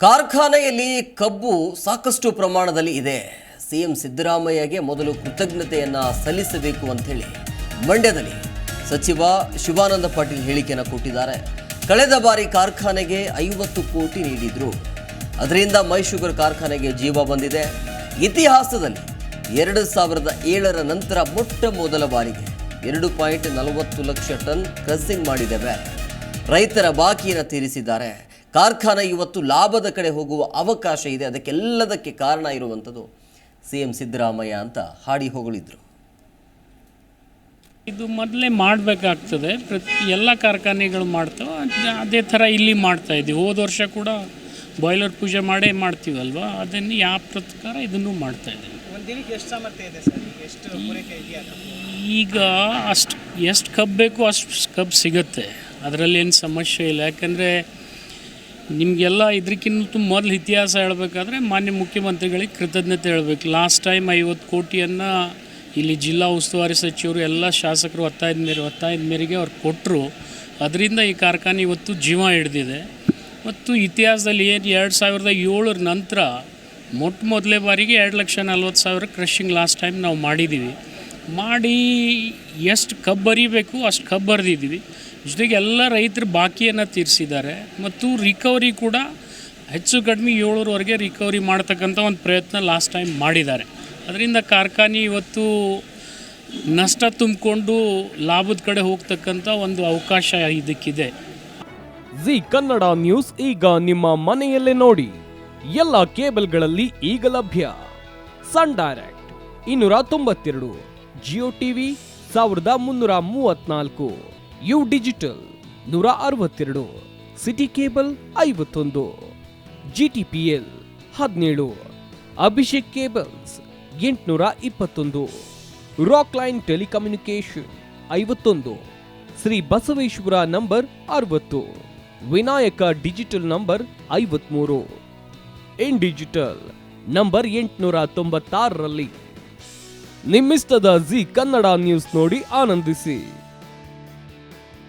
ಕಾರ್ಖಾನೆಯಲ್ಲಿ ಕಬ್ಬು ಸಾಕಷ್ಟು ಪ್ರಮಾಣದಲ್ಲಿ ಇದೆ. ಸಿಎಂ ಸಿದ್ದರಾಮಯ್ಯಗೆ ಮೊದಲು ಕೃತಜ್ಞತೆಯನ್ನ ಸಲ್ಲಿಸಬೇಕು ಅಂತ ಹೇಳಿ ಮಂಡ್ಯದಲ್ಲಿ ಸಚಿವ ಶಿವಾನಂದ ಪಾಟೀಲ್ ಹೇಳಿಕೆಯನ್ನು ಕೊಟ್ಟಿದ್ದಾರೆ. ಕಳೆದ ಬಾರಿ ಕಾರ್ಖಾನೆಗೆ 50 ಕೋಟಿ ನೀಡಿದ್ರು. ಅದರಿಂದ ಮೈ ಶುಗರ್ ಕಾರ್ಖಾನೆಗೆ ಜೀವ ಬಂದಿದೆ. ಇತಿಹಾಸದಲ್ಲಿ 2007ರ ನಂತರ ಮೊಟ್ಟ ಮೊದಲ ಬಾರಿಗೆ 2.40 ಲಕ್ಷ ಟನ್ ಕ್ರಸಿಂಗ್ ಮಾಡಿದ್ದೇವೆ. ರೈತರ ಬಾಕಿಯನ್ನು ತೀರಿಸಿದ್ದಾರೆ. ಕಾರ್ಖಾನೆ ಇವತ್ತು ಲಾಭದ ಕಡೆ ಹೋಗುವ ಅವಕಾಶ ಇದೆ. ಅದಕ್ಕೆಲ್ಲದಕ್ಕೆ ಕಾರಣ ಇರುವಂಥದ್ದು ಸಿಎಂ ಸಿದ್ದರಾಮಯ್ಯ ಅಂತ ಹಾಡಿ ಹೊಗಳಿದ್ರು. ಇದು ಮೊದಲೇ ಮಾಡಬೇಕಾಗ್ತದೆ. ಎಲ್ಲ ಕಾರ್ಖಾನೆಗಳು ಮಾಡ್ತಾವೆ. ಅದೇ ಥರ ಇಲ್ಲಿ ಮಾಡ್ತಾ ಇದ್ದೀವಿ. ಹೋದ ವರ್ಷ ಕೂಡ ಬಾಯ್ಲರ್ ಪೂಜೆ ಮಾಡೇ ಮಾಡ್ತೀವಲ್ವ, ಅದನ್ನು ಯಾವ ಪ್ರಕಾರ ಇದನ್ನು ಮಾಡ್ತಾ ಇದ್ದೀವಿ. ಈಗ ಎಷ್ಟು ಕಬ್ಬು ಬೇಕು ಅಷ್ಟು ಕಬ್ಬು ಸಿಗುತ್ತೆ. ಅದರಲ್ಲಿ ಏನು ಸಮಸ್ಯೆ ಇಲ್ಲ. ಯಾಕಂದರೆ ನಿಮಗೆಲ್ಲ ಇದಕ್ಕಿಂತ ಮೊದಲು ಇತಿಹಾಸ ಹೇಳಬೇಕಾದ್ರೆ ಮಾನ್ಯ ಮುಖ್ಯಮಂತ್ರಿಗಳಿಗೆ ಕೃತಜ್ಞತೆ ಹೇಳಬೇಕು. ಲಾಸ್ಟ್ ಟೈಮ್ 50 ಕೋಟಿಯನ್ನು ಇಲ್ಲಿ ಜಿಲ್ಲಾ ಉಸ್ತುವಾರಿ ಸಚಿವರು ಎಲ್ಲ ಶಾಸಕರು ಒತ್ತಾಯದ ಮೇರೆಗೆ ಅವ್ರು ಕೊಟ್ಟರು. ಅದರಿಂದ ಈ ಕಾರ್ಖಾನೆ ಇವತ್ತು ಜೀವ ಹಿಡಿದಿದೆ. ಮತ್ತು ಇತಿಹಾಸದಲ್ಲಿ ಏನು 2007 ನಂತರ ಮೊದಲೇ ಬಾರಿಗೆ 2,40,000 ಕ್ರಷಿಂಗ್ ಲಾಸ್ಟ್ ಟೈಮ್ ನಾವು ಮಾಡಿದ್ದೀವಿ. ಮಾಡಿ ಎಷ್ಟು ಕಬ್ಬು ಅರಿಬೇಕು ಅಷ್ಟು ಕಬ್ಬು ಅರಿದಿದ್ದೀವಿ. ಜೊತೆಗೆ ಎಲ್ಲ ರೈತರು ಬಾಕಿಯನ್ನು ತೀರಿಸಿದ್ದಾರೆ. ಮತ್ತು ರಿಕವರಿ ಕೂಡ ಹೆಚ್ಚು ಕಡಿಮೆ 7ವರೆಗೆ ರಿಕವರಿ ಮಾಡ್ತಕ್ಕಂಥ ಒಂದು ಪ್ರಯತ್ನ ಲಾಸ್ಟ್ ಟೈಮ್ ಮಾಡಿದ್ದಾರೆ. ಅದರಿಂದ ಕಾರ್ಖಾನೆ ಇವತ್ತು ನಷ್ಟ ತುಂಬಿಕೊಂಡು ಲಾಭದ ಕಡೆ ಹೋಗ್ತಕ್ಕಂಥ ಒಂದು ಅವಕಾಶ ಇದಕ್ಕಿದೆ. ಜಿ ಕನ್ನಡ ನ್ಯೂಸ್ ಈಗ ನಿಮ್ಮ ಮನೆಯಲ್ಲೇ ನೋಡಿ. ಎಲ್ಲ ಕೇಬಲ್ಗಳಲ್ಲಿ ಈಗ ಲಭ್ಯ. Sun Direct 292, Jio TV 1334, U digital 162, city cable 51, GTPL 17, Abhishek cables 821, rock line telecommunication 51, Shri Basaveshwara number 60, Vinayaka digital number 53, in digital number 896ರಲ್ಲಿ. ನಿಮ್ಮಿಸ್ತದ ಜಿ ಕನ್ನಡ ನ್ಯೂಸ್ ನೋಡಿ ಆನಂದಿಸಿ.